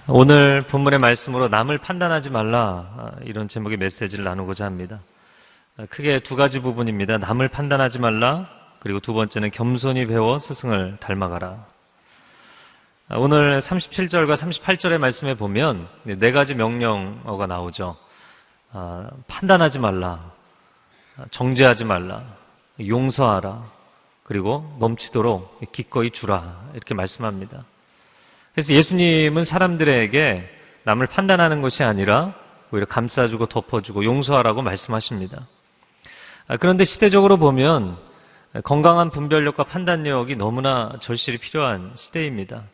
오늘 본문의 말씀으로 남을 판단하지 말라, 이런 제목의 메시지를 나누고자 합니다. 크게 두 가지 부분입니다. 남을 판단하지 말라, 그리고 두 번째는 겸손히 배워 스승을 닮아가라. 오늘 37절과 38절의 말씀에 보면 네 가지 명령어가 나오죠. 판단하지 말라, 정죄하지 말라, 용서하라, 그리고 넘치도록 기꺼이 주라, 이렇게 말씀합니다. 그래서 예수님은 사람들에게 남을 판단하는 것이 아니라 오히려 감싸주고 덮어주고 용서하라고 말씀하십니다. 그런데 시대적으로 보면 건강한 분별력과 판단력이 너무나 절실히 필요한 시대입니다.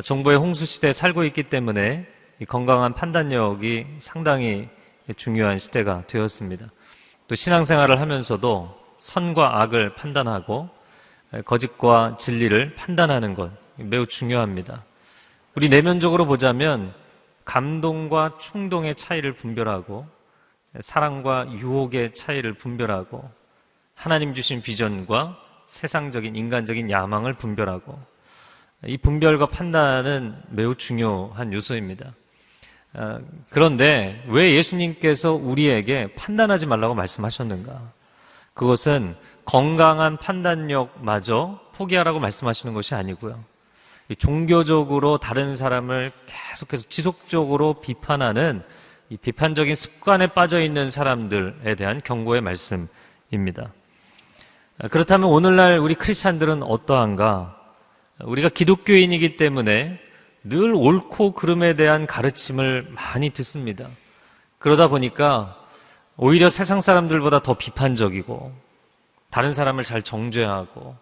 정보의 홍수시대에 살고 있기 때문에 이 건강한 판단력이 상당히 중요한 시대가 되었습니다. 또 신앙생활을 하면서도 선과 악을 판단하고 거짓과 진리를 판단하는 것 매우 중요합니다. 우리 내면적으로 보자면 감동과 충동의 차이를 분별하고 사랑과 유혹의 차이를 분별하고 하나님 주신 비전과 세상적인 인간적인 야망을 분별하고 이 분별과 판단은 매우 중요한 요소입니다. 그런데 왜 예수님께서 우리에게 판단하지 말라고 말씀하셨는가? 그것은 건강한 판단력마저 포기하라고 말씀하시는 것이 아니고요. 종교적으로 다른 사람을 계속해서 지속적으로 비판하는 이 비판적인 습관에 빠져 있는 사람들에 대한 경고의 말씀입니다. 그렇다면 오늘날 우리 크리스찬들은 어떠한가? 우리가 기독교인이기 때문에 늘 옳고 그름에 대한 가르침을 많이 듣습니다. 그러다 보니까 오히려 세상 사람들보다 더 비판적이고 다른 사람을 잘 정죄하고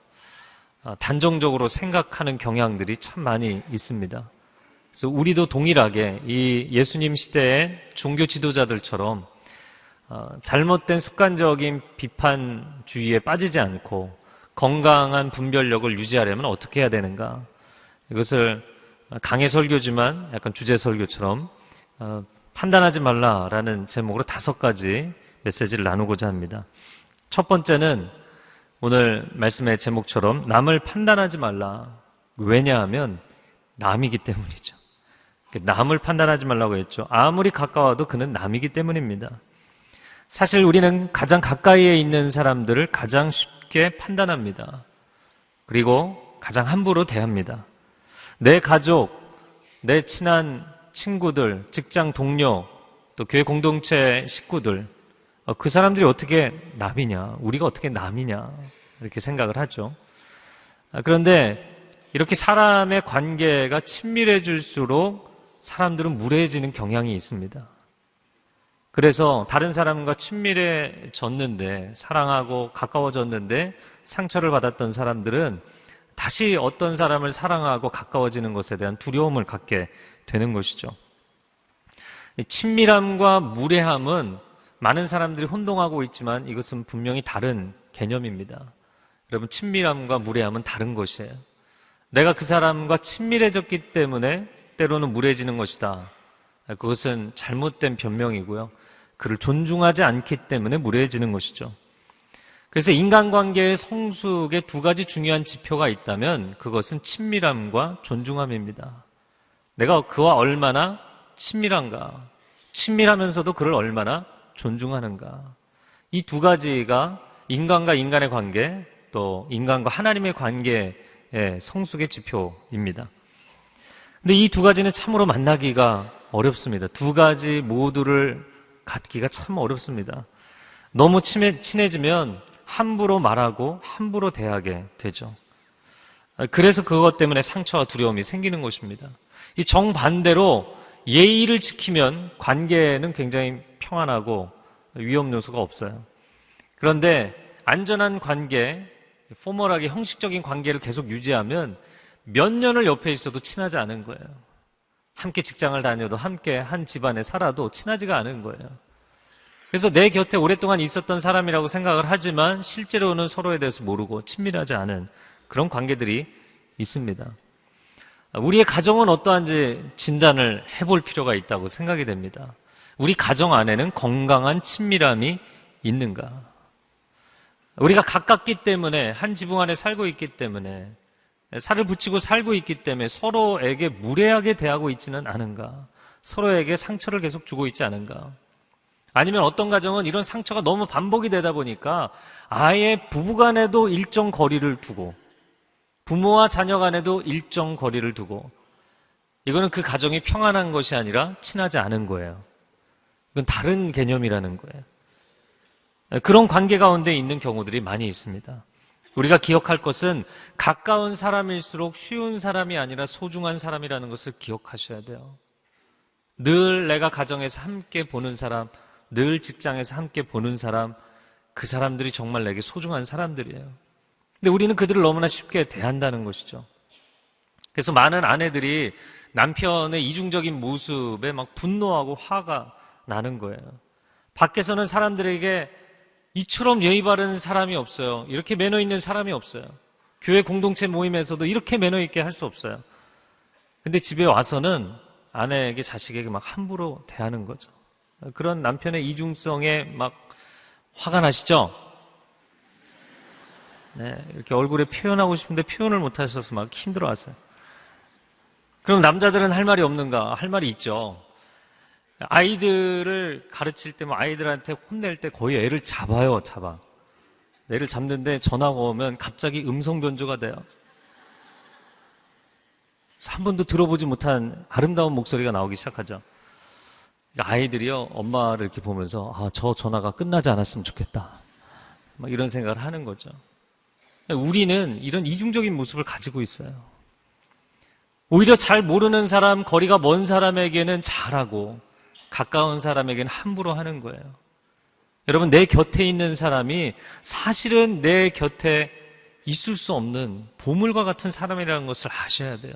단정적으로 생각하는 경향들이 참 많이 있습니다. 그래서 우리도 동일하게 이 예수님 시대의 종교 지도자들처럼 잘못된 습관적인 비판주의에 빠지지 않고 건강한 분별력을 유지하려면 어떻게 해야 되는가? 이것을 강해 설교지만 약간 주제 설교처럼 판단하지 말라라는 제목으로 5가지 메시지를 나누고자 합니다. 첫 번째는 오늘 말씀의 제목처럼 남을 판단하지 말라. 왜냐하면 남이기 때문이죠. 남을 판단하지 말라고 했죠. 아무리 가까워도 그는 남이기 때문입니다. 사실 우리는 가장 가까이에 있는 사람들을 가장 쉽게 판단합니다. 그리고 가장 함부로 대합니다. 내 가족, 내 친한 친구들, 직장 동료, 또 교회 공동체 식구들, 그 사람들이 어떻게 남이냐, 우리가 어떻게 남이냐 이렇게 생각을 하죠. 그런데 이렇게 사람의 관계가 친밀해질수록 사람들은 무례해지는 경향이 있습니다. 그래서 다른 사람과 친밀해졌는데, 사랑하고 가까워졌는데 상처를 받았던 사람들은 다시 어떤 사람을 사랑하고 가까워지는 것에 대한 두려움을 갖게 되는 것이죠. 친밀함과 무례함은 많은 사람들이 혼동하고 있지만 이것은 분명히 다른 개념입니다. 여러분, 친밀함과 무례함은 다른 것이에요. 내가 그 사람과 친밀해졌기 때문에 때로는 무례해지는 것이다. 그것은 잘못된 변명이고요. 그를 존중하지 않기 때문에 무례해지는 것이죠. 그래서 인간관계의 성숙에 2가지 중요한 지표가 있다면 그것은 친밀함과 존중함입니다. 내가 그와 얼마나 친밀한가, 친밀하면서도 그를 얼마나 존중하는가. 이 2가지가 인간과 인간의 관계, 또 인간과 하나님의 관계의 성숙의 지표입니다. 근데 이 2가지는 참으로 만나기가 어렵습니다. 2가지 모두를 갖기가 참 어렵습니다. 너무 친해지면 함부로 말하고 함부로 대하게 되죠. 그래서 그것 때문에 상처와 두려움이 생기는 것입니다. 이 정반대로 예의를 지키면 관계는 굉장히 평안하고 위험 요소가 없어요. 그런데 안전한 관계, 포멀하게 형식적인 관계를 계속 유지하면 몇 년을 옆에 있어도 친하지 않은 거예요. 함께 직장을 다녀도 함께 한 집안에 살아도 친하지가 않은 거예요. 그래서 내 곁에 오랫동안 있었던 사람이라고 생각을 하지만 실제로는 서로에 대해서 모르고 친밀하지 않은 그런 관계들이 있습니다. 우리의 가정은 어떠한지 진단을 해볼 필요가 있다고 생각이 됩니다. 우리 가정 안에는 건강한 친밀함이 있는가? 우리가 가깝기 때문에, 한 지붕 안에 살고 있기 때문에, 살을 붙이고 살고 있기 때문에 서로에게 무례하게 대하고 있지는 않은가? 서로에게 상처를 계속 주고 있지 않은가? 아니면 어떤 가정은 이런 상처가 너무 반복이 되다 보니까 아예 부부 간에도 일정 거리를 두고, 부모와 자녀 간에도 일정 거리를 두고, 이거는 그 가정이 평안한 것이 아니라 친하지 않은 거예요. 이건 다른 개념이라는 거예요. 그런 관계 가운데 있는 경우들이 많이 있습니다. 우리가 기억할 것은 가까운 사람일수록 쉬운 사람이 아니라 소중한 사람이라는 것을 기억하셔야 돼요. 늘 내가 가정에서 함께 보는 사람, 늘 직장에서 함께 보는 사람, 그 사람들이 정말 내게 소중한 사람들이에요. 근데 우리는 그들을 너무나 쉽게 대한다는 것이죠. 그래서 많은 아내들이 남편의 이중적인 모습에 막 분노하고 화가 나는 거예요. 밖에서는 사람들에게 이처럼 예의 바른 사람이 없어요. 이렇게 매너 있는 사람이 없어요. 교회 공동체 모임에서도 이렇게 매너 있게 할 수 없어요. 근데 집에 와서는 아내에게, 자식에게 막 함부로 대하는 거죠. 그런 남편의 이중성에 막 화가 나시죠? 네, 이렇게 얼굴에 표현하고 싶은데 표현을 못 하셔서 막 힘들어 하세요. 그럼 남자들은 할 말이 없는가? 할 말이 있죠. 아이들을 가르칠 때, 아이들한테 혼낼 때 거의 애를 잡아요, 잡아. 애를 잡는데 전화가 오면 갑자기 음성 변조가 돼요. 한 번도 들어보지 못한 아름다운 목소리가 나오기 시작하죠. 아이들이요, 엄마를 이렇게 보면서, 저 전화가 끝나지 않았으면 좋겠다. 막 이런 생각을 하는 거죠. 우리는 이런 이중적인 모습을 가지고 있어요. 오히려 잘 모르는 사람, 거리가 먼 사람에게는 잘하고, 가까운 사람에게는 함부로 하는 거예요. 여러분, 내 곁에 있는 사람이 사실은 내 곁에 있을 수 없는 보물과 같은 사람이라는 것을 아셔야 돼요.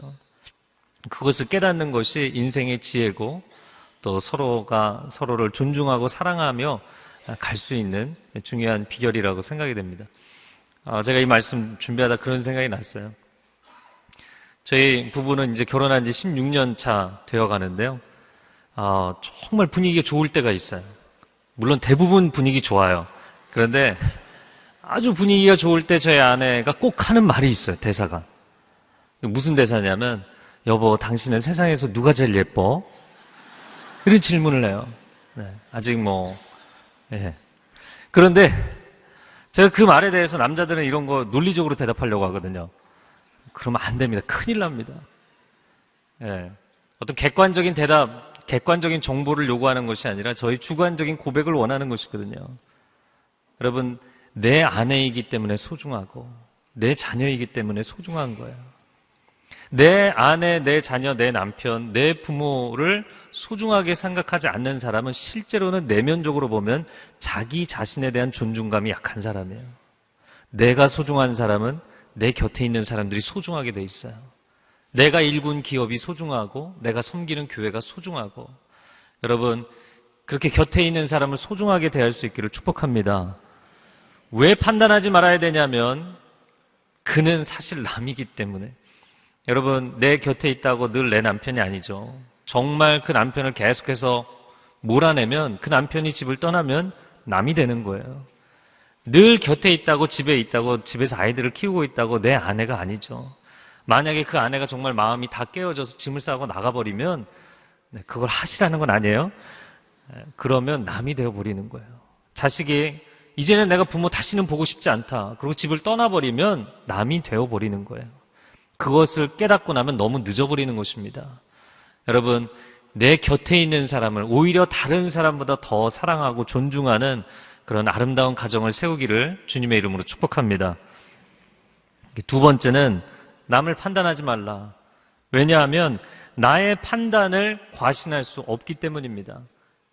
그것을 깨닫는 것이 인생의 지혜고, 또 서로가 서로를 존중하고 사랑하며 갈 수 있는 중요한 비결이라고 생각이 됩니다. 제가 이 말씀 준비하다 그런 생각이 났어요. 저희 부부는 이제 결혼한 지 16년 차 되어 가는데요. 정말 분위기가 좋을 때가 있어요. 물론 대부분 분위기 좋아요. 그런데 아주 분위기가 좋을 때 저희 아내가 꼭 하는 말이 있어요, 대사가. 무슨 대사냐면, 여보, 당신은 세상에서 누가 제일 예뻐? 이런 질문을 해요. 네, 아직 예. 그런데 제가 그 말에 대해서 남자들은 이런 거 논리적으로 대답하려고 하거든요. 그러면 안 됩니다. 큰일 납니다. 예. 어떤 객관적인 대답, 객관적인 정보를 요구하는 것이 아니라 저희 주관적인 고백을 원하는 것이거든요. 여러분, 내 아내이기 때문에 소중하고 내 자녀이기 때문에 소중한 거예요. 내 아내, 내 자녀, 내 남편, 내 부모를 소중하게 생각하지 않는 사람은 실제로는 내면적으로 보면 자기 자신에 대한 존중감이 약한 사람이에요. 내가 소중한 사람은 내 곁에 있는 사람들이 소중하게 돼 있어요. 내가 일군 기업이 소중하고 내가 섬기는 교회가 소중하고, 여러분, 그렇게 곁에 있는 사람을 소중하게 대할 수 있기를 축복합니다. 왜 판단하지 말아야 되냐면 그는 사실 남이기 때문에. 여러분, 내 곁에 있다고 늘 내 남편이 아니죠. 정말 그 남편을 계속해서 몰아내면, 그 남편이 집을 떠나면 남이 되는 거예요. 늘 곁에 있다고, 집에 있다고, 집에서 아이들을 키우고 있다고 내 아내가 아니죠. 만약에 그 아내가 정말 마음이 다 깨어져서 짐을 싸고 나가버리면, 그걸 하시라는 건 아니에요. 그러면 남이 되어버리는 거예요. 자식이 이제는 내가 부모 다시는 보고 싶지 않다, 그리고 집을 떠나버리면 남이 되어버리는 거예요. 그것을 깨닫고 나면 너무 늦어버리는 것입니다. 여러분, 내 곁에 있는 사람을 오히려 다른 사람보다 더 사랑하고 존중하는 그런 아름다운 가정을 세우기를 주님의 이름으로 축복합니다. 두 번째는 남을 판단하지 말라. 왜냐하면 나의 판단을 과신할 수 없기 때문입니다.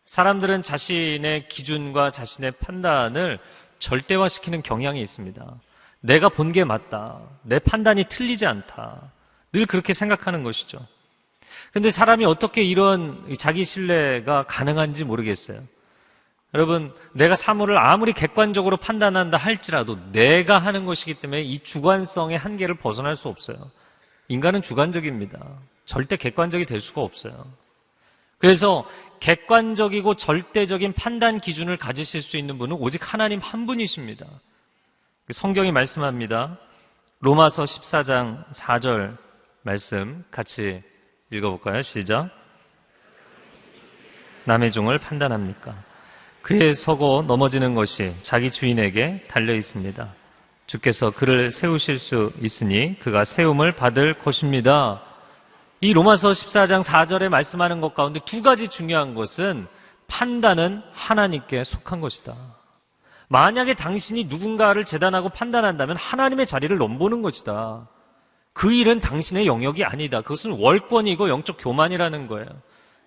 사람들은 자신의 기준과 자신의 판단을 절대화시키는 경향이 있습니다. 내가 본 게 맞다, 내 판단이 틀리지 않다, 늘 그렇게 생각하는 것이죠. 근데 사람이 어떻게 이런 자기 신뢰가 가능한지 모르겠어요. 여러분, 내가 사물을 아무리 객관적으로 판단한다 할지라도 내가 하는 것이기 때문에 이 주관성의 한계를 벗어날 수 없어요. 인간은 주관적입니다. 절대 객관적이 될 수가 없어요. 그래서 객관적이고 절대적인 판단 기준을 가지실 수 있는 분은 오직 하나님 한 분이십니다. 성경이 말씀합니다. 로마서 14장 4절 말씀 같이 읽어볼까요? 시작. 남의 종을 판단합니까? 그의 서고 넘어지는 것이 자기 주인에게 달려 있습니다. 주께서 그를 세우실 수 있으니 그가 세움을 받을 것입니다. 이 로마서 14장 4절에 말씀하는 것 가운데 두 가지 중요한 것은 판단은 하나님께 속한 것이다. 만약에 당신이 누군가를 재단하고 판단한다면 하나님의 자리를 넘보는 것이다. 그 일은 당신의 영역이 아니다. 그것은 월권이고 영적 교만이라는 거예요.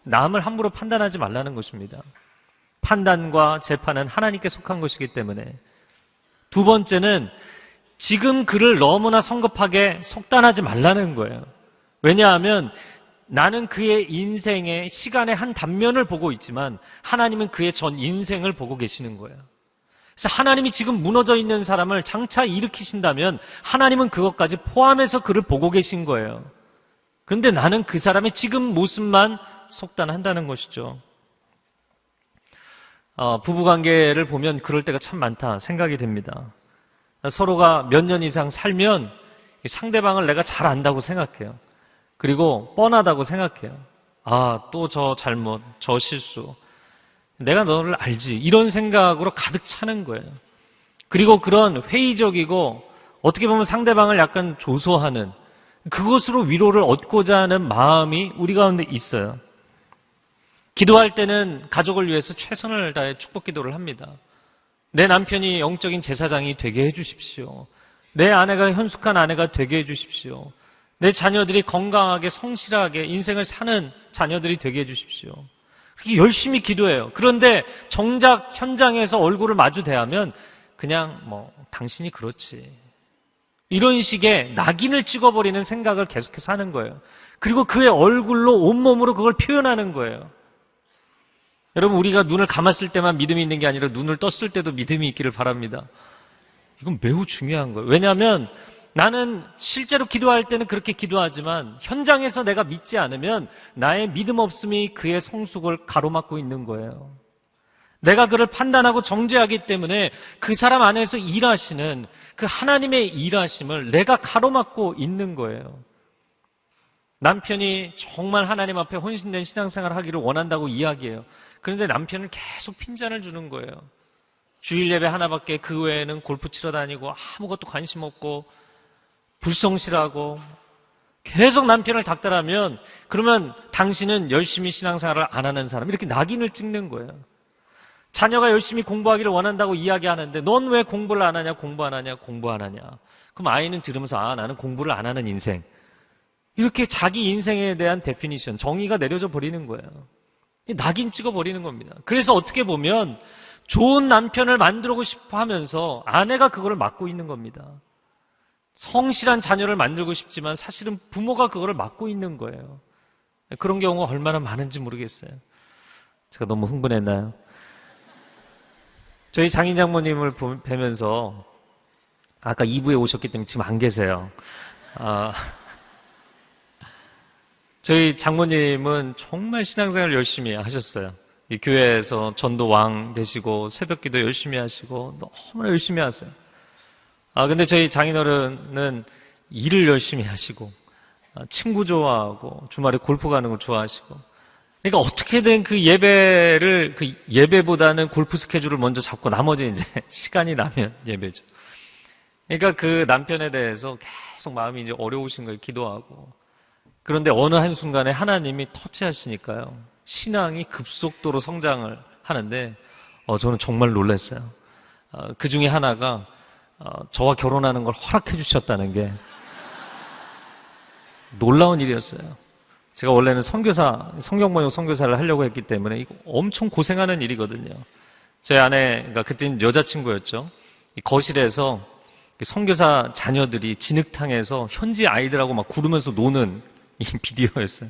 남을 함부로 판단하지 말라는 것입니다. 판단과 재판은 하나님께 속한 것이기 때문에. 두 번째는 지금 그를 너무나 성급하게 속단하지 말라는 거예요. 왜냐하면 나는 그의 인생의 시간의 한 단면을 보고 있지만 하나님은 그의 전 인생을 보고 계시는 거예요. 그래서 하나님이 지금 무너져 있는 사람을 장차 일으키신다면 하나님은 그것까지 포함해서 그를 보고 계신 거예요. 그런데 나는 그 사람의 지금 모습만 속단한다는 것이죠. 부부관계를 보면 그럴 때가 참 많다 생각이 됩니다. 서로가 몇 년 이상 살면 상대방을 내가 잘 안다고 생각해요. 그리고 뻔하다고 생각해요. 또 저 잘못, 저 실수. 내가 너를 알지. 이런 생각으로 가득 차는 거예요. 그리고 그런 회의적이고 어떻게 보면 상대방을 약간 조소하는 그것으로 위로를 얻고자 하는 마음이 우리 가운데 있어요. 기도할 때는 가족을 위해서 최선을 다해 축복 기도를 합니다. 내 남편이 영적인 제사장이 되게 해주십시오. 내 아내가 현숙한 아내가 되게 해주십시오. 내 자녀들이 건강하게 성실하게 인생을 사는 자녀들이 되게 해주십시오. 그렇게 열심히 기도해요. 그런데 정작 현장에서 얼굴을 마주 대하면 그냥 당신이 그렇지. 이런 식의 낙인을 찍어버리는 생각을 계속해서 하는 거예요. 그리고 그의 얼굴로 온몸으로 그걸 표현하는 거예요. 여러분, 우리가 눈을 감았을 때만 믿음이 있는 게 아니라 눈을 떴을 때도 믿음이 있기를 바랍니다. 이건 매우 중요한 거예요. 왜냐하면 나는 실제로 기도할 때는 그렇게 기도하지만 현장에서 내가 믿지 않으면 나의 믿음 없음이 그의 성숙을 가로막고 있는 거예요. 내가 그를 판단하고 정죄하기 때문에 그 사람 안에서 일하시는 그 하나님의 일하심을 내가 가로막고 있는 거예요. 남편이 정말 하나님 앞에 헌신된 신앙생활을 하기를 원한다고 이야기해요. 그런데 남편은 계속 핀잔을 주는 거예요. 주일 예배 하나밖에 그 외에는 골프 치러 다니고 아무것도 관심 없고 불성실하고 계속 남편을 닥달하면 그러면 당신은 열심히 신앙생활을 안 하는 사람 이렇게 낙인을 찍는 거예요. 자녀가 열심히 공부하기를 원한다고 이야기하는데 넌 왜 공부를 안 하냐 공부 안 하냐 공부 안 하냐. 그럼 아이는 들으면서 나는 공부를 안 하는 인생. 이렇게 자기 인생에 대한 데피니션 정의가 내려져 버리는 거예요. 낙인 찍어 버리는 겁니다. 그래서 어떻게 보면 좋은 남편을 만들고 싶어 하면서 아내가 그걸 막고 있는 겁니다. 성실한 자녀를 만들고 싶지만 사실은 부모가 그거를 막고 있는 거예요. 그런 경우가 얼마나 많은지 모르겠어요. 제가 너무 흥분했나요? 저희 장인 장모님을 뵈면서 아까 2부에 오셨기 때문에 지금 안 계세요. 저희 장모님은 정말 신앙생활을 열심히 하셨어요. 이 교회에서 전도왕 되시고 새벽기도 열심히 하시고 너무나 열심히 하세요. 근데 저희 장인어른은 일을 열심히 하시고 친구 좋아하고 주말에 골프 가는 거 좋아하시고 그러니까 어떻게든 그 예배보다는 골프 스케줄을 먼저 잡고 나머지 이제 시간이 나면 예배죠. 그러니까 그 남편에 대해서 계속 마음이 이제 어려우신 거예요. 기도하고. 그런데 어느 한순간에 하나님이 터치하시니까요. 신앙이 급속도로 성장을 하는데 저는 정말 놀랐어요. 그 중에 하나가 저와 결혼하는 걸 허락해 주셨다는 게 놀라운 일이었어요. 제가 원래는 성경번역 선교사를 하려고 했기 때문에 이거 엄청 고생하는 일이거든요. 저희 아내가 그때는 여자친구였죠. 이 거실에서 선교사 자녀들이 진흙탕에서 현지 아이들하고 막 구르면서 노는 이 비디오였어요.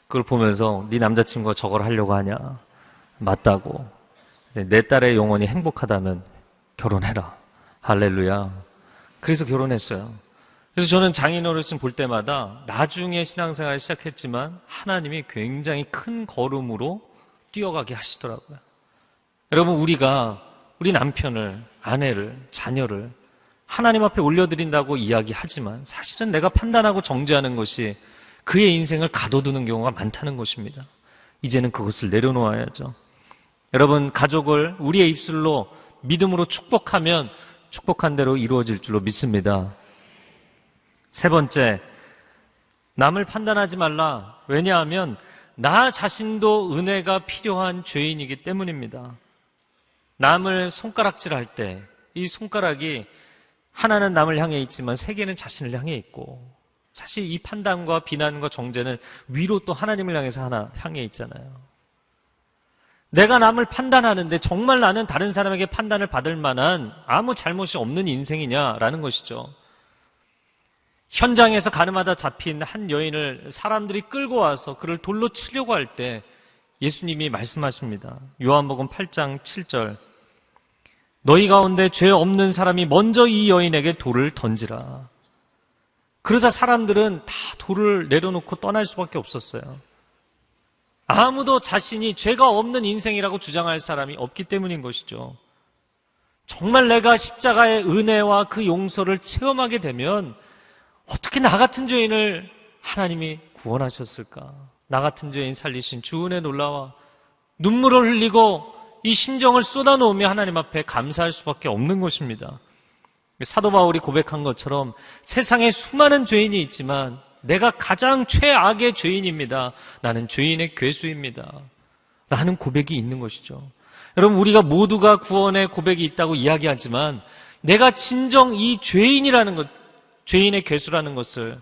그걸 보면서 네 남자친구가 저걸 하려고 하냐? 맞다고. 내 딸의 영혼이 행복하다면 결혼해라. 할렐루야. 그래서 결혼했어요. 그래서 저는 장인어르신 볼 때마다 나중에 신앙생활을 시작했지만 하나님이 굉장히 큰 걸음으로 뛰어가게 하시더라고요. 여러분, 우리 남편을, 아내를, 자녀를 하나님 앞에 올려드린다고 이야기하지만 사실은 내가 판단하고 정죄하는 것이 그의 인생을 가둬두는 경우가 많다는 것입니다. 이제는 그것을 내려놓아야죠. 여러분, 가족을 우리의 입술로 믿음으로 축복하면 축복한 대로 이루어질 줄로 믿습니다. 세 번째, 남을 판단하지 말라. 왜냐하면 나 자신도 은혜가 필요한 죄인이기 때문입니다. 남을 손가락질할 때 이 손가락이 하나는 남을 향해 있지만 세 개는 자신을 향해 있고, 사실 이 판단과 비난과 정죄는 위로 또 하나님을 향해서 하나 향해 있잖아요. 내가 남을 판단하는데 정말 나는 다른 사람에게 판단을 받을 만한 아무 잘못이 없는 인생이냐라는 것이죠. 현장에서 가늠하다 잡힌 한 여인을 사람들이 끌고 와서 그를 돌로 치려고 할 때 예수님이 말씀하십니다. 요한복음 8장 7절, 너희 가운데 죄 없는 사람이 먼저 이 여인에게 돌을 던지라. 그러자 사람들은 다 돌을 내려놓고 떠날 수밖에 없었어요. 아무도 자신이 죄가 없는 인생이라고 주장할 사람이 없기 때문인 것이죠. 정말 내가 십자가의 은혜와 그 용서를 체험하게 되면 어떻게 나 같은 죄인을 하나님이 구원하셨을까? 나 같은 죄인 살리신 주 은혜 놀라와 눈물을 흘리고 이 심정을 쏟아놓으며 하나님 앞에 감사할 수밖에 없는 것입니다. 사도 바울이 고백한 것처럼 세상에 수많은 죄인이 있지만 내가 가장 최악의 죄인입니다. 나는 죄인의 괴수입니다. 라는 고백이 있는 것이죠. 여러분, 우리가 모두가 구원의 고백이 있다고 이야기하지만 내가 진정 이 죄인이라는 것, 죄인의 괴수라는 것을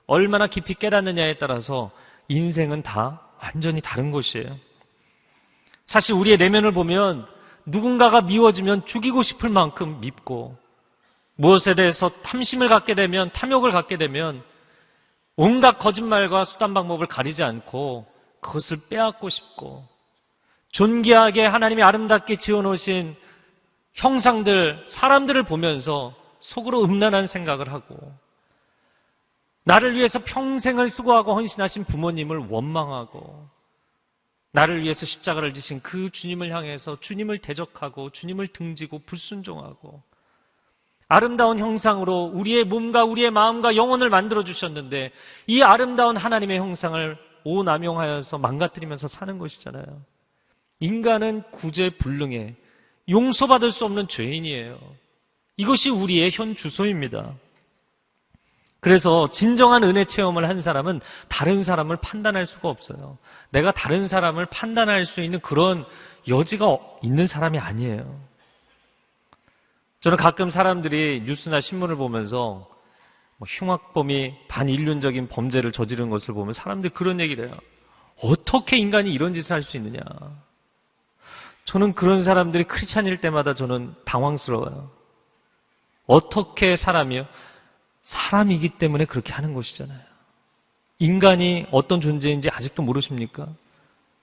얼마나 깊이 깨닫느냐에 따라서 인생은 다 완전히 다른 것이에요. 사실 우리의 내면을 보면 누군가가 미워지면 죽이고 싶을 만큼 밉고, 무엇에 대해서 탐심을 갖게 되면, 탐욕을 갖게 되면 온갖 거짓말과 수단 방법을 가리지 않고 그것을 빼앗고 싶고, 존귀하게 하나님이 아름답게 지어놓으신 형상들, 사람들을 보면서 속으로 음란한 생각을 하고, 나를 위해서 평생을 수고하고 헌신하신 부모님을 원망하고, 나를 위해서 십자가를 지신 그 주님을 향해서 주님을 대적하고 주님을 등지고 불순종하고, 아름다운 형상으로 우리의 몸과 우리의 마음과 영혼을 만들어주셨는데 이 아름다운 하나님의 형상을 오남용하여서 망가뜨리면서 사는 것이잖아요. 인간은 구제불능해 용서받을 수 없는 죄인이에요. 이것이 우리의 현 주소입니다. 그래서 진정한 은혜 체험을 한 사람은 다른 사람을 판단할 수가 없어요. 내가 다른 사람을 판단할 수 있는 그런 여지가 있는 사람이 아니에요. 저는 가끔 사람들이 뉴스나 신문을 보면서 흉악범이 반인륜적인 범죄를 저지른 것을 보면 사람들이 그런 얘기를 해요. 어떻게 인간이 이런 짓을 할 수 있느냐. 저는 그런 사람들이 크리스찬일 때마다 저는 당황스러워요. 어떻게 사람이요? 사람이기 때문에 그렇게 하는 것이잖아요. 인간이 어떤 존재인지 아직도 모르십니까?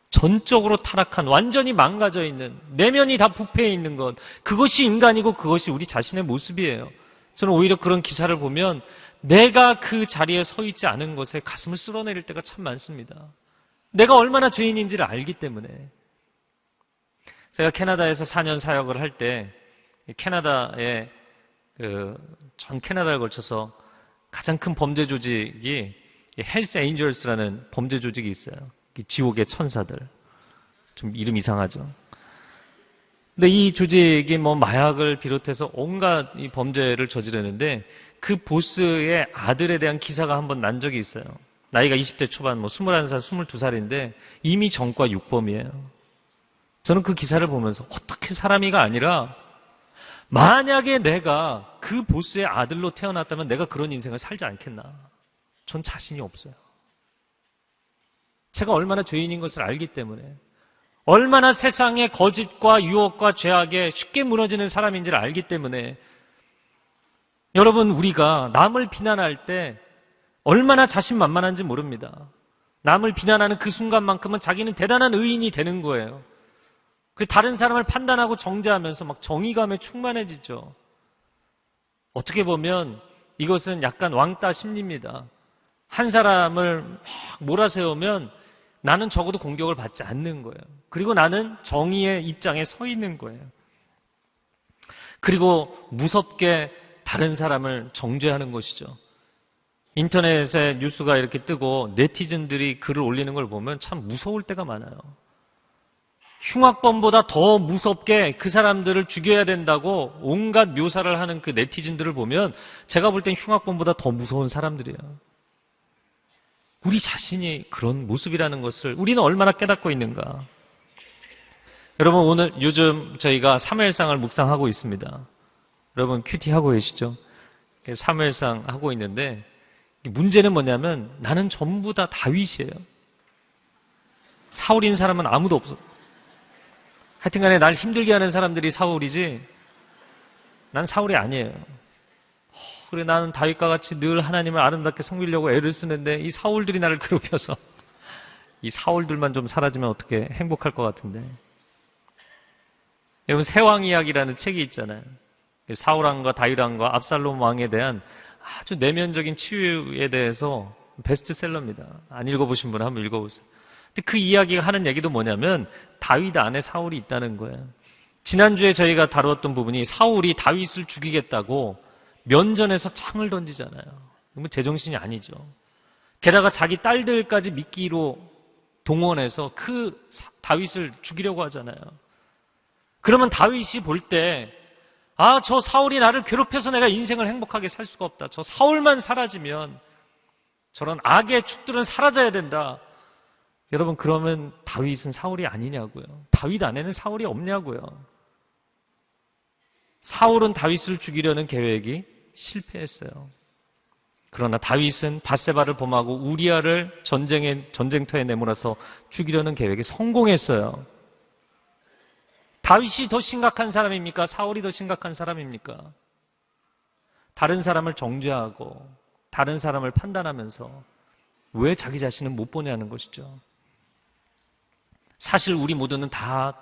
전적으로 타락한, 완전히 망가져 있는, 내면이 다 부패해 있는 것, 그것이 인간이고 그것이 우리 자신의 모습이에요. 저는 오히려 그런 기사를 보면 내가 그 자리에 서 있지 않은 것에 가슴을 쓸어내릴 때가 참 많습니다. 내가 얼마나 죄인인지를 알기 때문에. 제가 캐나다에서 4년 사역을 할 때 캐나다에 전 캐나다를 걸쳐서 가장 큰 범죄 조직이 헬스 에인절스라는 범죄 조직이 있어요. 지옥의 천사들. 좀 이름 이상하죠. 근데 이 조직이 마약을 비롯해서 온갖 이 범죄를 저지르는데 그 보스의 아들에 대한 기사가 한번 난 적이 있어요. 나이가 20대 초반, 21살, 22살인데 이미 전과 육범이에요. 저는 그 기사를 보면서 어떻게 사람이가 아니라 만약에 내가 그 보스의 아들로 태어났다면 내가 그런 인생을 살지 않겠나. 전 자신이 없어요. 제가 얼마나 죄인인 것을 알기 때문에, 얼마나 세상의 거짓과 유혹과 죄악에 쉽게 무너지는 사람인지를 알기 때문에, 여러분, 우리가 남을 비난할 때 얼마나 자신만만한지 모릅니다. 남을 비난하는 그 순간만큼은 자기는 대단한 의인이 되는 거예요. 다른 사람을 판단하고 정죄하면서 막 정의감에 충만해지죠. 어떻게 보면 이것은 약간 왕따 심리입니다. 한 사람을 막 몰아세우면 나는 적어도 공격을 받지 않는 거예요. 그리고 나는 정의의 입장에 서 있는 거예요. 그리고 무섭게 다른 사람을 정죄하는 것이죠. 인터넷에 뉴스가 이렇게 뜨고 네티즌들이 글을 올리는 걸 보면 참 무서울 때가 많아요. 흉악범보다 더 무섭게 그 사람들을 죽여야 된다고 온갖 묘사를 하는 그 네티즌들을 보면 제가 볼 땐 흉악범보다 더 무서운 사람들이에요. 우리 자신이 그런 모습이라는 것을 우리는 얼마나 깨닫고 있는가. 여러분, 오늘 요즘 저희가 사무엘상을 묵상하고 있습니다. 여러분 큐티 하고 계시죠? 사무엘상 하고 있는데 문제는 뭐냐면 나는 전부 다 다윗이에요. 사울인 사람은 아무도 없어. 하여튼간에 날 힘들게 하는 사람들이 사울이지 난 사울이 아니에요. 그래, 나는 다윗과 같이 늘 하나님을 아름답게 섬기려고 애를 쓰는데 이 사울들이 나를 괴롭혀서 이 사울들만 좀 사라지면 어떻게 행복할 것 같은데. 여러분, 세왕 이야기라는 책이 있잖아요. 사울왕과 다윗왕과 압살롬 왕에 대한 아주 내면적인 치유에 대해서 베스트셀러입니다. 안 읽어보신 분은 한번 읽어보세요. 근데 그 이야기가 하는 얘기도 뭐냐면 다윗 안에 사울이 있다는 거예요. 지난주에 저희가 다루었던 부분이 사울이 다윗을 죽이겠다고 면전에서 창을 던지잖아요. 그러면 제정신이 아니죠. 게다가 자기 딸들까지 미끼로 동원해서 그 다윗을 죽이려고 하잖아요. 그러면 다윗이 볼 때 저 사울이 나를 괴롭혀서 내가 인생을 행복하게 살 수가 없다. 저 사울만 사라지면 저런 악의 축들은 사라져야 된다. 여러분, 그러면 다윗은 사울이 아니냐고요. 다윗 안에는 사울이 없냐고요. 사울은 다윗을 죽이려는 계획이 실패했어요. 그러나 다윗은 밧세바를 범하고 우리아를 전쟁터에 내몰아서 죽이려는 계획이 성공했어요. 다윗이 더 심각한 사람입니까? 사울이 더 심각한 사람입니까? 다른 사람을 정죄하고 다른 사람을 판단하면서 왜 자기 자신은 못 보냐는 것이죠. 사실 우리 모두는 다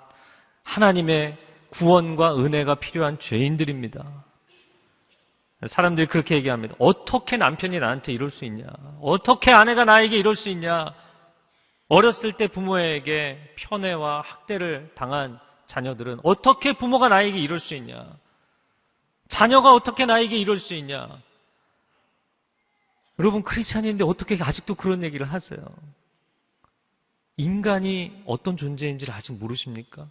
하나님의 구원과 은혜가 필요한 죄인들입니다. 사람들이 그렇게 얘기합니다. 어떻게 남편이 나한테 이럴 수 있냐? 어떻게 아내가 나에게 이럴 수 있냐? 어렸을 때 부모에게 편애와 학대를 당한 자녀들은 어떻게 부모가 나에게 이럴 수 있냐? 자녀가 어떻게 나에게 이럴 수 있냐? 여러분, 크리스찬인데 어떻게 아직도 그런 얘기를 하세요? 인간이 어떤 존재인지를 아직 모르십니까?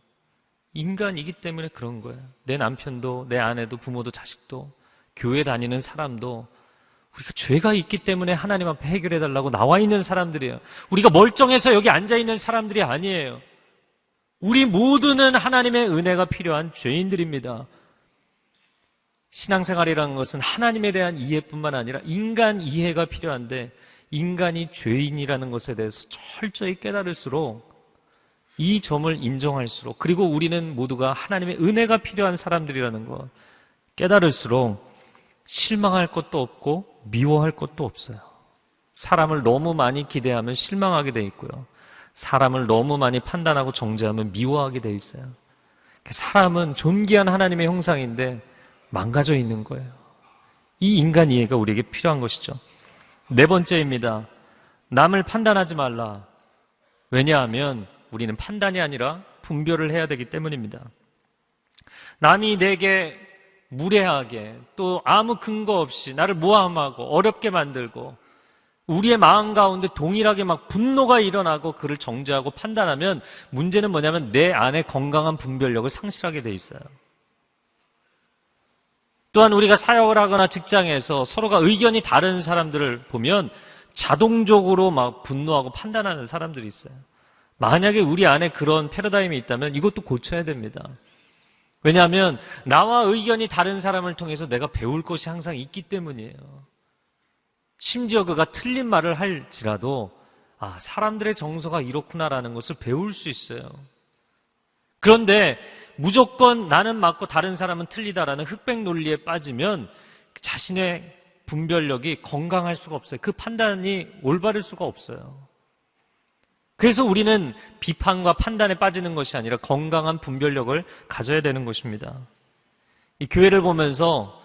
인간이기 때문에 그런 거예요. 내 남편도, 내 아내도, 부모도, 자식도, 교회 다니는 사람도 우리가 죄가 있기 때문에 하나님 앞에 해결해달라고 나와 있는 사람들이에요. 우리가 멀쩡해서 여기 앉아있는 사람들이 아니에요. 우리 모두는 하나님의 은혜가 필요한 죄인들입니다. 신앙생활이라는 것은 하나님에 대한 이해뿐만 아니라 인간 이해가 필요한데 인간이 죄인이라는 것에 대해서 철저히 깨달을수록 이 점을 인정할수록 그리고 우리는 모두가 하나님의 은혜가 필요한 사람들이라는 것 깨달을수록 실망할 것도 없고 미워할 것도 없어요. 사람을 너무 많이 기대하면 실망하게 돼 있고요. 사람을 너무 많이 판단하고 정죄하면 미워하게 돼 있어요. 사람은 존귀한 하나님의 형상인데 망가져 있는 거예요. 이 인간 이해가 우리에게 필요한 것이죠. 네 번째입니다. 남을 판단하지 말라. 왜냐하면 우리는 판단이 아니라 분별을 해야 되기 때문입니다. 남이 내게 무례하게 또 아무 근거 없이 나를 모함하고 어렵게 만들고 우리의 마음 가운데 동일하게 막 분노가 일어나고 그를 정죄하고 판단하면 문제는 뭐냐면 내 안에 건강한 분별력을 상실하게 돼 있어요. 또한 우리가 사역을 하거나 직장에서 서로가 의견이 다른 사람들을 보면 자동적으로 막 분노하고 판단하는 사람들이 있어요. 만약에 우리 안에 그런 패러다임이 있다면 이것도 고쳐야 됩니다. 왜냐하면 나와 의견이 다른 사람을 통해서 내가 배울 것이 항상 있기 때문이에요. 심지어 그가 틀린 말을 할지라도 사람들의 정서가 이렇구나라는 것을 배울 수 있어요. 그런데 무조건 나는 맞고 다른 사람은 틀리다라는 흑백 논리에 빠지면 자신의 분별력이 건강할 수가 없어요. 그 판단이 올바를 수가 없어요. 그래서 우리는 비판과 판단에 빠지는 것이 아니라 건강한 분별력을 가져야 되는 것입니다. 이 교회를 보면서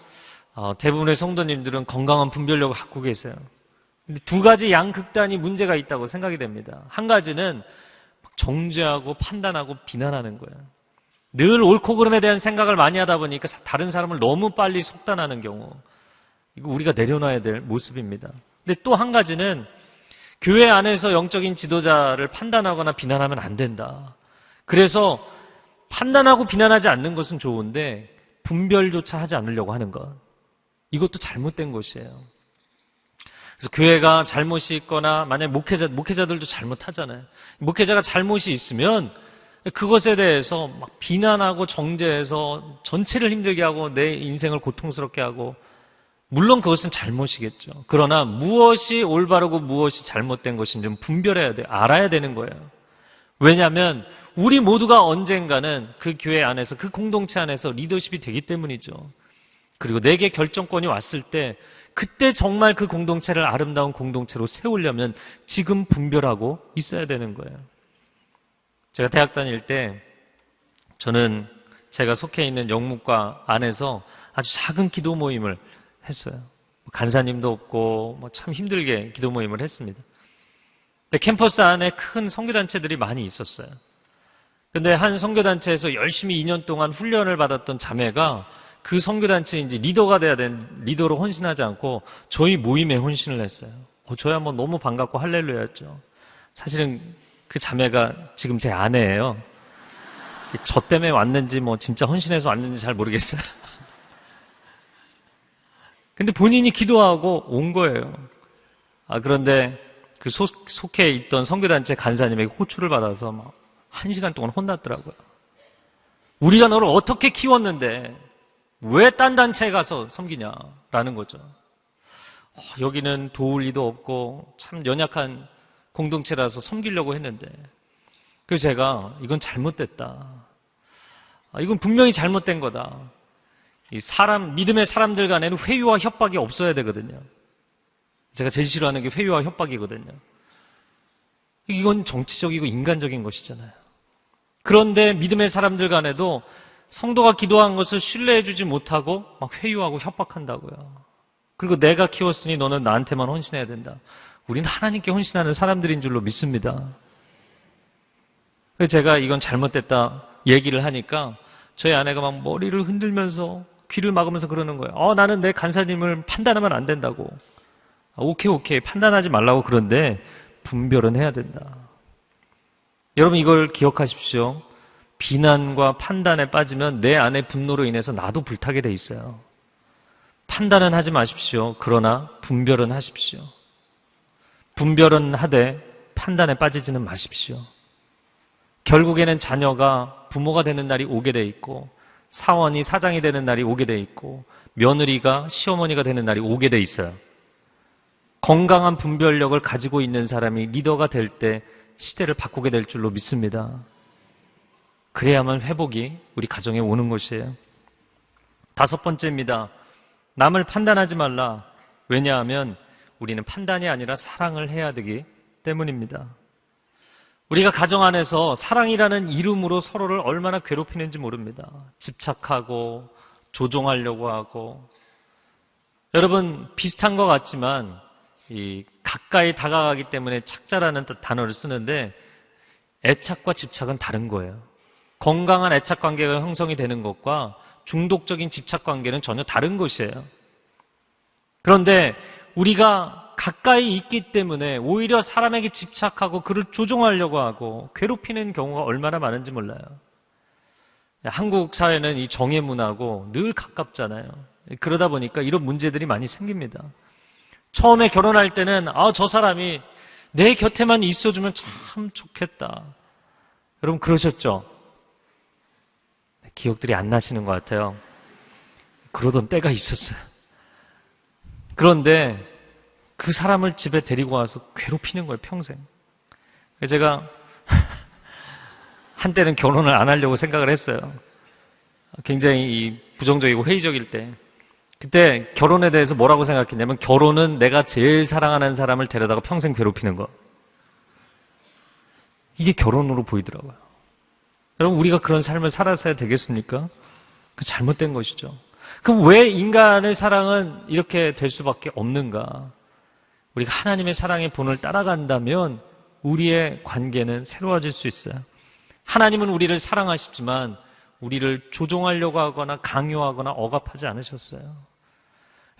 대부분의 성도님들은 건강한 분별력을 갖고 계세요. 근데 두 가지 양극단이 문제가 있다고 생각이 됩니다. 한 가지는 정죄하고 판단하고 비난하는 거예요. 늘 옳고 그름에 대한 생각을 많이 하다 보니까 다른 사람을 너무 빨리 속단하는 경우, 이거 우리가 내려놔야 될 모습입니다. 근데 또 한 가지는 교회 안에서 영적인 지도자를 판단하거나 비난하면 안 된다. 그래서 판단하고 비난하지 않는 것은 좋은데 분별조차 하지 않으려고 하는 것, 이것도 잘못된 것이에요. 그래서 교회가 잘못이 있거나 만약에 목회자들도 잘못하잖아요. 목회자가 잘못이 있으면 그것에 대해서 막 비난하고 정죄해서 전체를 힘들게 하고 내 인생을 고통스럽게 하고, 물론 그것은 잘못이겠죠. 그러나 무엇이 올바르고 무엇이 잘못된 것인지 좀 분별해야 돼요. 알아야 되는 거예요. 왜냐하면 우리 모두가 언젠가는 그 교회 안에서, 그 공동체 안에서 리더십이 되기 때문이죠. 그리고 내게 결정권이 왔을 때 그때 정말 그 공동체를 아름다운 공동체로 세우려면 지금 분별하고 있어야 되는 거예요. 제가 대학 다닐 때 저는 제가 속해 있는 영문과 안에서 아주 작은 기도 모임을 했어요. 간사님도 없고 참 힘들게 기도 모임을 했습니다. 근데 캠퍼스 안에 큰 선교단체들이 많이 있었어요. 근데 한 선교단체에서 열심히 2년 동안 훈련을 받았던 자매가 그 선교단체 이제 리더가 돼야 된 리더로 헌신하지 않고 저희 모임에 헌신을 했어요. 저야 너무 반갑고 할렐루야였죠. 사실은 그 자매가 지금 제 아내예요. 저 때문에 왔는지 진짜 헌신해서 왔는지 잘 모르겠어요. 근데 본인이 기도하고 온 거예요. 그런데 그 속해 있던 선교단체 간사님에게 호출을 받아서 1시간 동안 혼났더라고요. 우리가 너를 어떻게 키웠는데 왜 딴 단체에 가서 섬기냐라는 거죠. 여기는 도울 리도 없고 참 연약한 공동체라서 섬기려고 했는데, 그래서 제가 이건 잘못됐다. 이건 분명히 잘못된 거다. 믿음의 사람들 간에는 회유와 협박이 없어야 되거든요. 제가 제일 싫어하는 게 회유와 협박이거든요. 이건 정치적이고 인간적인 것이잖아요. 그런데 믿음의 사람들 간에도 성도가 기도한 것을 신뢰해주지 못하고 막 회유하고 협박한다고요. 그리고 내가 키웠으니 너는 나한테만 헌신해야 된다. 우리는 하나님께 헌신하는 사람들인 줄로 믿습니다. 그래서 제가 이건 잘못됐다 얘기를 하니까 저희 아내가 막 머리를 흔들면서 귀를 막으면서 그러는 거예요. 나는 내 간사님을 판단하면 안 된다고. 오케이 판단하지 말라고. 그런데 분별은 해야 된다. 여러분 이걸 기억하십시오. 비난과 판단에 빠지면 내 안의 분노로 인해서 나도 불타게 돼 있어요. 판단은 하지 마십시오. 그러나 분별은 하십시오. 분별은 하되 판단에 빠지지는 마십시오. 결국에는 자녀가 부모가 되는 날이 오게 돼 있고, 사원이 사장이 되는 날이 오게 돼 있고, 며느리가 시어머니가 되는 날이 오게 돼 있어요. 건강한 분별력을 가지고 있는 사람이 리더가 될 때 시대를 바꾸게 될 줄로 믿습니다. 그래야만 회복이 우리 가정에 오는 것이에요. 5번째입니다. 남을 판단하지 말라. 왜냐하면 우리는 판단이 아니라 사랑을 해야 되기 때문입니다. 우리가 가정 안에서 사랑이라는 이름으로 서로를 얼마나 괴롭히는지 모릅니다. 집착하고 조종하려고 하고. 여러분 비슷한 것 같지만 가까이 다가가기 때문에 착자라는 단어를 쓰는데 애착과 집착은 다른 거예요. 건강한 애착 관계가 형성이 되는 것과 중독적인 집착 관계는 전혀 다른 것이에요. 그런데 우리가 가까이 있기 때문에 오히려 사람에게 집착하고 그를 조종하려고 하고 괴롭히는 경우가 얼마나 많은지 몰라요. 한국 사회는 이 정의 문화고 늘 가깝잖아요. 그러다 보니까 이런 문제들이 많이 생깁니다. 처음에 결혼할 때는 저 사람이 내 곁에만 있어주면 참 좋겠다. 여러분 그러셨죠? 기억들이 안 나시는 것 같아요. 그러던 때가 있었어요. 그런데 그 사람을 집에 데리고 와서 괴롭히는 거예요, 평생. 제가 한때는 결혼을 안 하려고 생각을 했어요. 굉장히 부정적이고 회의적일 때. 그때 결혼에 대해서 뭐라고 생각했냐면, 결혼은 내가 제일 사랑하는 사람을 데려다가 평생 괴롭히는 거. 이게 결혼으로 보이더라고요. 여러분 우리가 그런 삶을 살아서야 되겠습니까? 그 잘못된 것이죠. 그럼 왜 인간의 사랑은 이렇게 될 수밖에 없는가? 우리가 하나님의 사랑의 본을 따라간다면 우리의 관계는 새로워질 수 있어요. 하나님은 우리를 사랑하시지만 우리를 조종하려고 하거나 강요하거나 억압하지 않으셨어요.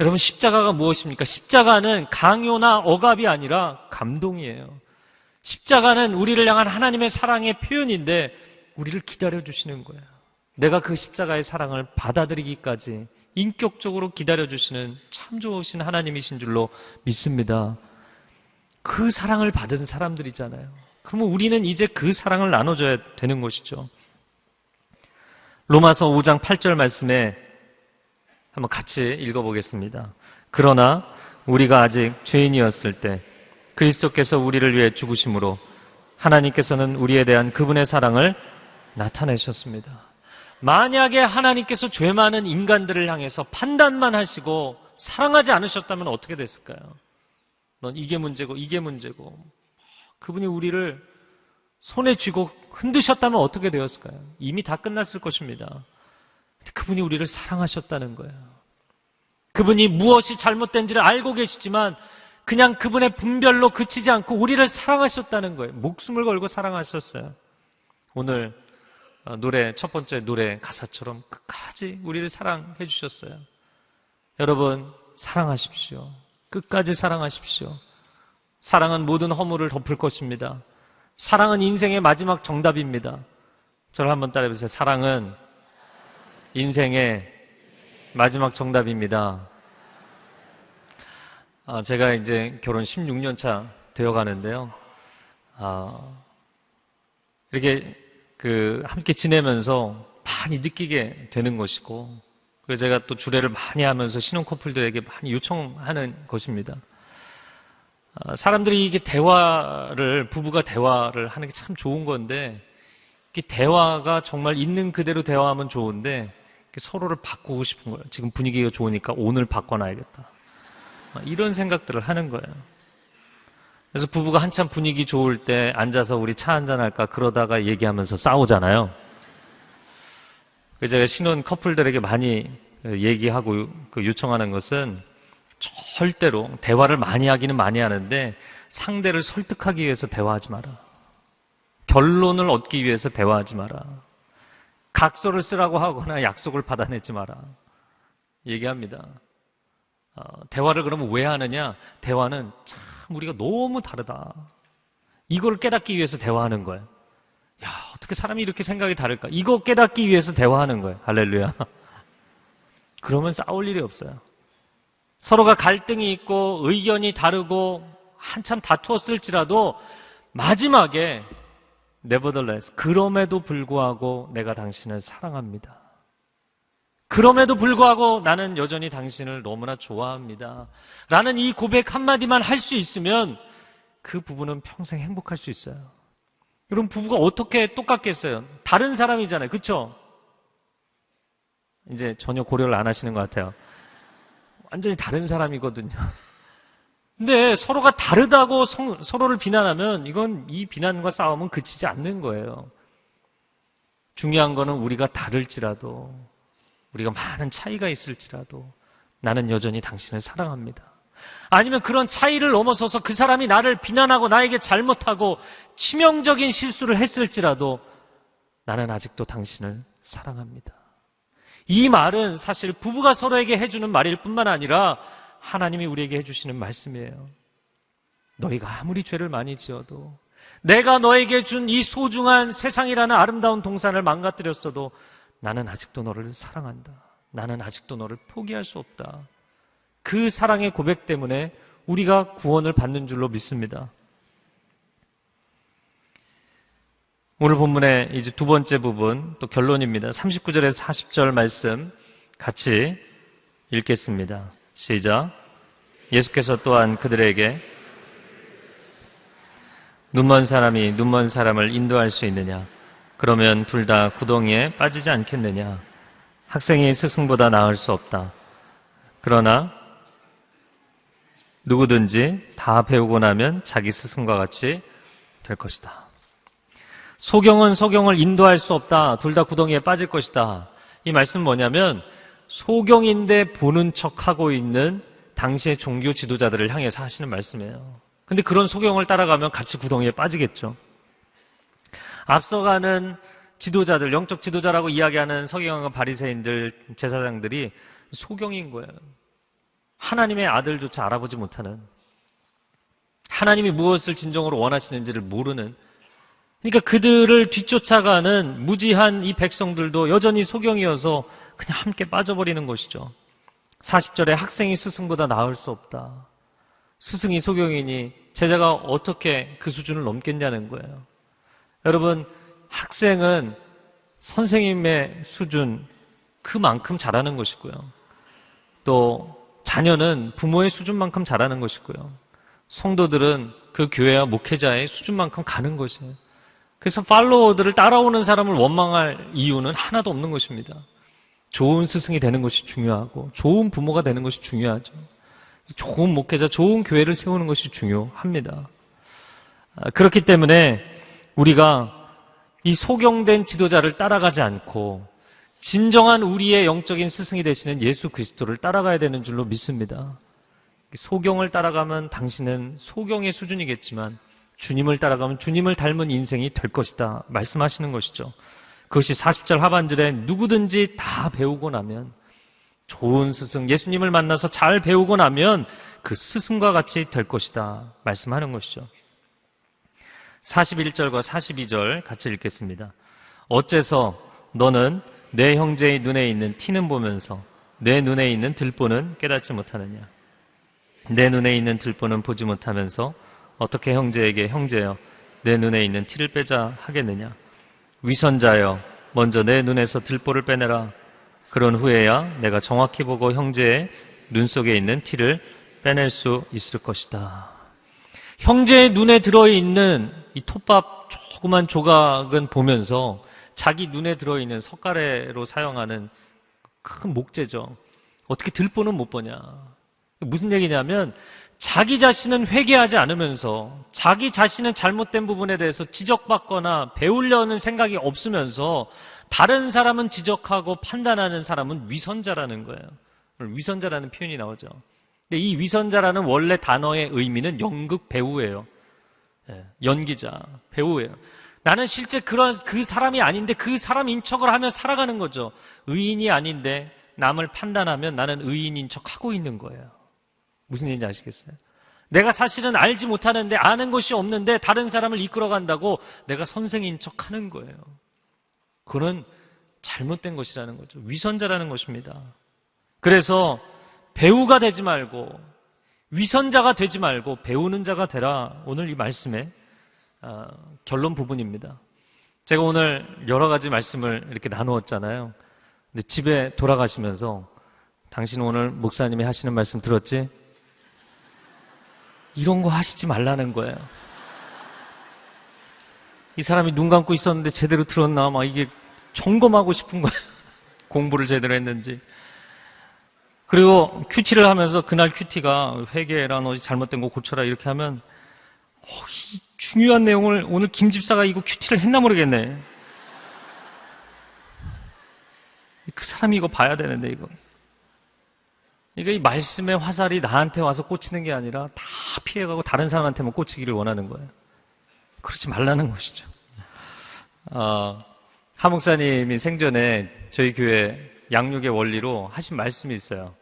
여러분, 십자가가 무엇입니까? 십자가는 강요나 억압이 아니라 감동이에요. 십자가는 우리를 향한 하나님의 사랑의 표현인데 우리를 기다려주시는 거예요. 내가 그 십자가의 사랑을 받아들이기까지 인격적으로 기다려주시는 참 좋으신 하나님이신 줄로 믿습니다. 그 사랑을 받은 사람들이잖아요. 그러면 우리는 이제 그 사랑을 나눠줘야 되는 것이죠. 로마서 5장 8절 말씀에 한번 같이 읽어보겠습니다. 그러나 우리가 아직 죄인이었을 때 그리스도께서 우리를 위해 죽으심으로 하나님께서는 우리에 대한 그분의 사랑을 나타내셨습니다. 만약에 하나님께서 죄 많은 인간들을 향해서 판단만 하시고 사랑하지 않으셨다면 어떻게 됐을까요? 넌 이게 문제고 이게 문제고, 그분이 우리를 손에 쥐고 흔드셨다면 어떻게 되었을까요? 이미 다 끝났을 것입니다. 그분이 우리를 사랑하셨다는 거예요. 그분이 무엇이 잘못된지를 알고 계시지만 그냥 그분의 분별로 그치지 않고 우리를 사랑하셨다는 거예요. 목숨을 걸고 사랑하셨어요. 오늘 노래, 첫 번째 노래 가사처럼 끝까지 우리를 사랑해 주셨어요. 여러분, 사랑하십시오. 끝까지 사랑하십시오. 사랑은 모든 허물을 덮을 것입니다. 사랑은 인생의 마지막 정답입니다. 저를 한번 따라해보세요. 사랑은 인생의 마지막 정답입니다. 제가 이제 결혼 16년 차 되어 가는데요. 이렇게 함께 지내면서 많이 느끼게 되는 것이고, 그래서 제가 또 주례를 많이 하면서 신혼 커플들에게 많이 요청하는 것입니다. 사람들이 이게 부부가 대화를 하는 게 참 좋은 건데, 이 대화가 정말 있는 그대로 대화하면 좋은데, 서로를 바꾸고 싶은 거예요. 지금 분위기가 좋으니까 오늘 바꿔놔야겠다. 이런 생각들을 하는 거예요. 그래서 부부가 한참 분위기 좋을 때 앉아서 우리 차 한잔 할까 그러다가 얘기하면서 싸우잖아요. 제가 신혼 커플들에게 많이 얘기하고 요청하는 것은 절대로 대화를 많이 하기는 많이 하는데 상대를 설득하기 위해서 대화하지 마라. 결론을 얻기 위해서 대화하지 마라. 각서를 쓰라고 하거나 약속을 받아내지 마라. 얘기합니다. 대화를 그러면 왜 하느냐? 대화는 참 우리가 너무 다르다. 이걸 깨닫기 위해서 대화하는 거예요. 야, 어떻게 사람이 이렇게 생각이 다를까? 이거 깨닫기 위해서 대화하는 거예요. 할렐루야. 그러면 싸울 일이 없어요. 서로가 갈등이 있고 의견이 다르고 한참 다투었을지라도 마지막에 nevertheless, 그럼에도 불구하고 내가 당신을 사랑합니다. 그럼에도 불구하고 나는 여전히 당신을 너무나 좋아합니다. 라는 이 고백 한마디만 할 수 있으면 그 부부는 평생 행복할 수 있어요. 여러분, 부부가 어떻게 똑같겠어요? 다른 사람이잖아요. 그렇죠? 이제 전혀 고려를 안 하시는 것 같아요. 완전히 다른 사람이거든요. 근데 서로가 다르다고 서로를 비난하면 이건 이 비난과 싸움은 그치지 않는 거예요. 중요한 거는 우리가 다를지라도, 우리가 많은 차이가 있을지라도 나는 여전히 당신을 사랑합니다. 아니면 그런 차이를 넘어서서 그 사람이 나를 비난하고 나에게 잘못하고 치명적인 실수를 했을지라도 나는 아직도 당신을 사랑합니다. 이 말은 사실 부부가 서로에게 해주는 말일 뿐만 아니라 하나님이 우리에게 해주시는 말씀이에요. 너희가 아무리 죄를 많이 지어도, 내가 너에게 준 이 소중한 세상이라는 아름다운 동산을 망가뜨렸어도 나는 아직도 너를 사랑한다. 나는 아직도 너를 포기할 수 없다. 그 사랑의 고백 때문에 우리가 구원을 받는 줄로 믿습니다. 오늘 본문의 이제 두 번째 부분, 또 결론입니다. 39절에서 40절 말씀 같이 읽겠습니다. 시작. 예수께서 또한 그들에게 눈먼 사람이 눈먼 사람을 인도할 수 있느냐? 그러면 둘 다 구덩이에 빠지지 않겠느냐? 학생이 스승보다 나을 수 없다. 그러나 누구든지 다 배우고 나면 자기 스승과 같이 될 것이다. 소경은 소경을 인도할 수 없다. 둘 다 구덩이에 빠질 것이다. 이 말씀은 뭐냐면 소경인데 보는 척하고 있는 당시의 종교 지도자들을 향해서 하시는 말씀이에요. 근데 그런 소경을 따라가면 같이 구덩이에 빠지겠죠. 앞서가는 지도자들, 영적 지도자라고 이야기하는 서기관과 바리새인들, 제사장들이 소경인 거예요. 하나님의 아들조차 알아보지 못하는, 하나님이 무엇을 진정으로 원하시는지를 모르는, 그러니까 그들을 뒤쫓아가는 무지한 이 백성들도 여전히 소경이어서 그냥 함께 빠져버리는 것이죠. 40절에 학생이 스승보다 나을 수 없다. 스승이 소경이니 제자가 어떻게 그 수준을 넘겠냐는 거예요. 여러분, 학생은 선생님의 수준 그만큼 잘하는 것이고요. 또 자녀는 부모의 수준만큼 잘하는 것이고요. 성도들은 그 교회와 목회자의 수준만큼 가는 것이에요. 그래서 팔로워들을 따라오는 사람을 원망할 이유는 하나도 없는 것입니다. 좋은 스승이 되는 것이 중요하고 좋은 부모가 되는 것이 중요하죠. 좋은 목회자, 좋은 교회를 세우는 것이 중요합니다. 그렇기 때문에 우리가 이 소경된 지도자를 따라가지 않고 진정한 우리의 영적인 스승이 되시는 예수 그리스도를 따라가야 되는 줄로 믿습니다. 소경을 따라가면 당신은 소경의 수준이겠지만 주님을 따라가면 주님을 닮은 인생이 될 것이다 말씀하시는 것이죠. 그것이 40절 하반절에 누구든지 다 배우고 나면, 좋은 스승 예수님을 만나서 잘 배우고 나면 그 스승과 같이 될 것이다 말씀하는 것이죠. 41절과 42절 같이 읽겠습니다. 어째서 너는 내 형제의 눈에 있는 티는 보면서 내 눈에 있는 들보는 깨닫지 못하느냐? 내 눈에 있는 들보는 보지 못하면서 어떻게 형제에게 형제여 내 눈에 있는 티를 빼자 하겠느냐? 위선자여 먼저 내 눈에서 들보를 빼내라. 그런 후에야 내가 정확히 보고 형제의 눈 속에 있는 티를 빼낼 수 있을 것이다. 형제의 눈에 들어있는 이 톱밥 조그만 조각은 보면서 자기 눈에 들어있는 석가래로 사용하는 큰 목재죠. 어떻게 들보는 못 보냐. 무슨 얘기냐면 자기 자신은 회개하지 않으면서 자기 자신은 잘못된 부분에 대해서 지적받거나 배우려는 생각이 없으면서 다른 사람은 지적하고 판단하는 사람은 위선자라는 거예요. 위선자라는 표현이 나오죠. 근데 이 위선자라는 원래 단어의 의미는 연극 배우예요. 연기자, 배우예요. 나는 실제 그 사람이 아닌데 그 사람인 척을 하며 살아가는 거죠. 의인이 아닌데 남을 판단하면 나는 의인인 척하고 있는 거예요. 무슨 얘기인지 아시겠어요? 내가 사실은 알지 못하는데 아는 것이 없는데 다른 사람을 이끌어간다고 내가 선생인 척하는 거예요. 그건 잘못된 것이라는 거죠. 위선자라는 것입니다. 그래서 배우가 되지 말고 위선자가 되지 말고 배우는 자가 되라. 오늘 이 말씀의 결론 부분입니다. 제가 오늘 여러 가지 말씀을 이렇게 나누었잖아요. 근데 집에 돌아가시면서 당신 오늘 목사님이 하시는 말씀 들었지? 이런 거 하시지 말라는 거예요. 이 사람이 눈 감고 있었는데 제대로 들었나? 막 이게 점검하고 싶은 거예요. 공부를 제대로 했는지. 그리고 큐티를 하면서 그날 큐티가 회개라, 너 잘못된 거 고쳐라 이렇게 하면 이 중요한 내용을 오늘 김 집사가 이거 큐티를 했나 모르겠네. 그 사람이 이거 봐야 되는데 이거. 그러니까 이 말씀의 화살이 나한테 와서 꽂히는 게 아니라 다 피해가고 다른 사람한테만 꽂히기를 원하는 거예요. 그러지 말라는 것이죠. 하 목사님이 생전에 저희 교회 양육의 원리로 하신 말씀이 있어요.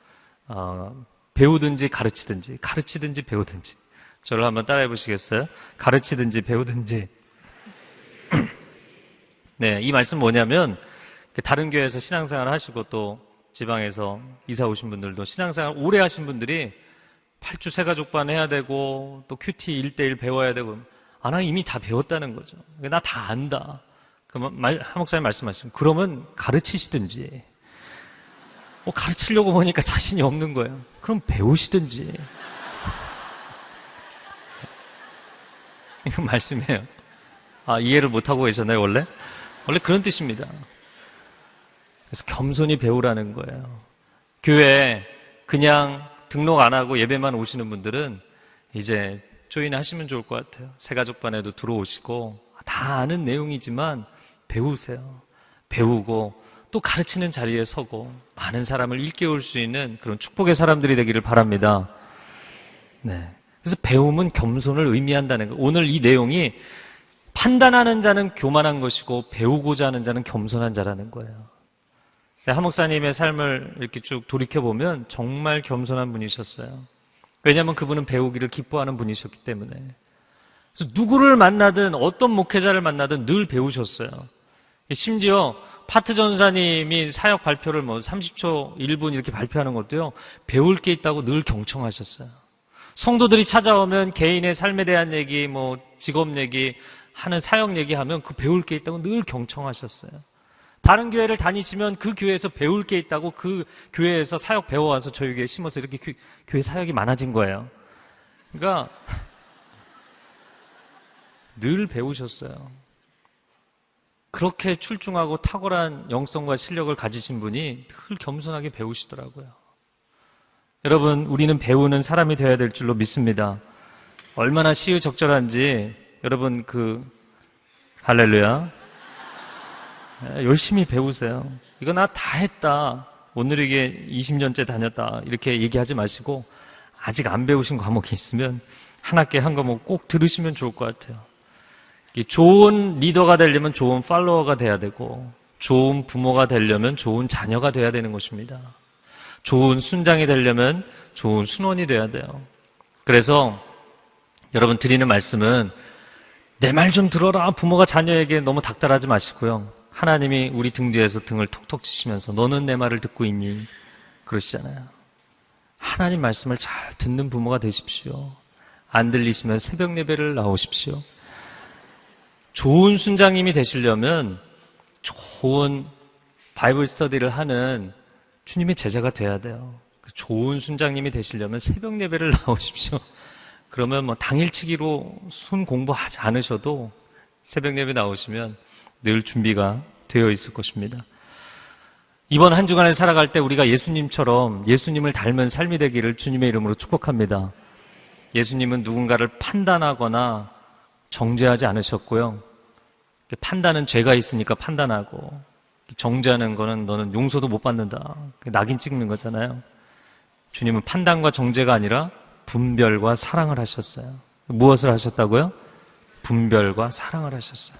배우든지 가르치든지, 가르치든지 배우든지. 저를 한번 따라해 보시겠어요? 가르치든지 배우든지. 네, 이 말씀은 뭐냐면 다른 교회에서 신앙생활을 하시고 또 지방에서 이사 오신 분들도 신앙생활 오래 하신 분들이 8주 세가족반 해야 되고 또 큐티 1:1 배워야 되고 나 이미 다 배웠다는 거죠. 나 다 안다. 그러면 하 목사님 말씀하시면 그러면 가르치시든지 가르치려고 보니까 자신이 없는 거예요. 그럼 배우시든지. 이건 말씀이에요. 이해를 못하고 계셨나요 원래? 원래 그런 뜻입니다. 그래서 겸손히 배우라는 거예요. 교회에 그냥 등록 안 하고 예배만 오시는 분들은 이제 조인하시면 좋을 것 같아요. 새가족반에도 들어오시고 다 아는 내용이지만 배우세요. 배우고 또 가르치는 자리에 서고 많은 사람을 일깨울 수 있는 그런 축복의 사람들이 되기를 바랍니다. 네. 그래서 배움은 겸손을 의미한다는 거예요. 오늘 이 내용이 판단하는 자는 교만한 것이고 배우고자 하는 자는 겸손한 자라는 거예요. 한 목사님의 삶을 이렇게 쭉 돌이켜보면 정말 겸손한 분이셨어요. 왜냐하면 그분은 배우기를 기뻐하는 분이셨기 때문에. 그래서 누구를 만나든 어떤 목회자를 만나든 늘 배우셨어요. 심지어 파트 전사님이 사역 발표를 30초, 1분 이렇게 발표하는 것도요, 배울 게 있다고 늘 경청하셨어요. 성도들이 찾아오면 개인의 삶에 대한 얘기, 직업 얘기, 하는 사역 얘기하면 그 배울 게 있다고 늘 경청하셨어요. 다른 교회를 다니시면 그 교회에서 배울 게 있다고 그 교회에서 사역 배워와서 저희 교회에 심어서 이렇게 교회 사역이 많아진 거예요. 그러니까 늘 배우셨어요. 그렇게 출중하고 탁월한 영성과 실력을 가지신 분이 늘 겸손하게 배우시더라고요. 여러분, 우리는 배우는 사람이 되어야 될 줄로 믿습니다. 얼마나 시의적절한지 여러분 할렐루야. 열심히 배우세요. 이거 나 다 했다. 오늘 이게 20년째 다녔다. 이렇게 얘기하지 마시고 아직 안 배우신 과목이 있으면 한 학기에 한 과목 꼭 들으시면 좋을 것 같아요. 좋은 리더가 되려면 좋은 팔로워가 돼야 되고 좋은 부모가 되려면 좋은 자녀가 돼야 되는 것입니다. 좋은 순장이 되려면 좋은 순원이 돼야 돼요. 그래서 여러분 드리는 말씀은 내 말 좀 들어라. 부모가 자녀에게 너무 닥달하지 마시고요. 하나님이 우리 등 뒤에서 등을 톡톡 치시면서 너는 내 말을 듣고 있니? 그러시잖아요. 하나님 말씀을 잘 듣는 부모가 되십시오. 안 들리시면 새벽 예배를 나오십시오. 좋은 순장님이 되시려면 좋은 바이블 스터디를 하는 주님의 제자가 돼야 돼요. 좋은 순장님이 되시려면 새벽 예배를 나오십시오. 그러면 당일치기로 순 공부하지 않으셔도 새벽 예배 나오시면 늘 준비가 되어 있을 것입니다. 이번 한 주간을 살아갈 때 우리가 예수님처럼 예수님을 닮은 삶이 되기를 주님의 이름으로 축복합니다. 예수님은 누군가를 판단하거나 정죄하지 않으셨고요. 판단은 죄가 있으니까 판단하고 정죄하는 거는 너는 용서도 못 받는다. 낙인 찍는 거잖아요. 주님은 판단과 정죄가 아니라 분별과 사랑을 하셨어요. 무엇을 하셨다고요? 분별과 사랑을 하셨어요.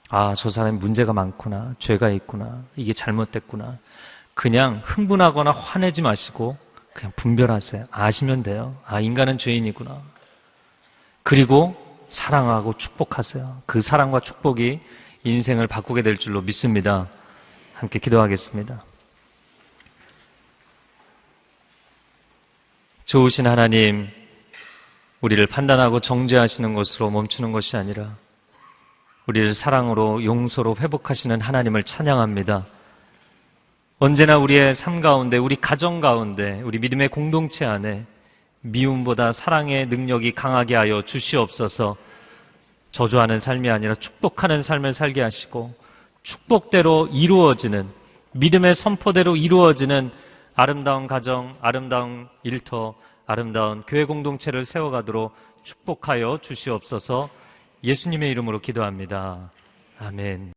아, 저 사람이 문제가 많구나. 죄가 있구나. 이게 잘못됐구나. 그냥 흥분하거나 화내지 마시고 그냥 분별하세요. 아시면 돼요. 아, 인간은 죄인이구나. 그리고 사랑하고 축복하세요. 그 사랑과 축복이 인생을 바꾸게 될 줄로 믿습니다. 함께 기도하겠습니다. 좋으신 하나님, 우리를 판단하고 정죄하시는 것으로 멈추는 것이 아니라 우리를 사랑으로 용서로 회복하시는 하나님을 찬양합니다. 언제나 우리의 삶 가운데, 우리 가정 가운데, 우리 믿음의 공동체 안에 미움보다 사랑의 능력이 강하게 하여 주시옵소서. 저주하는 삶이 아니라 축복하는 삶을 살게 하시고 축복대로 이루어지는, 믿음의 선포대로 이루어지는 아름다운 가정, 아름다운 일터, 아름다운 교회 공동체를 세워가도록 축복하여 주시옵소서. 예수님의 이름으로 기도합니다. 아멘.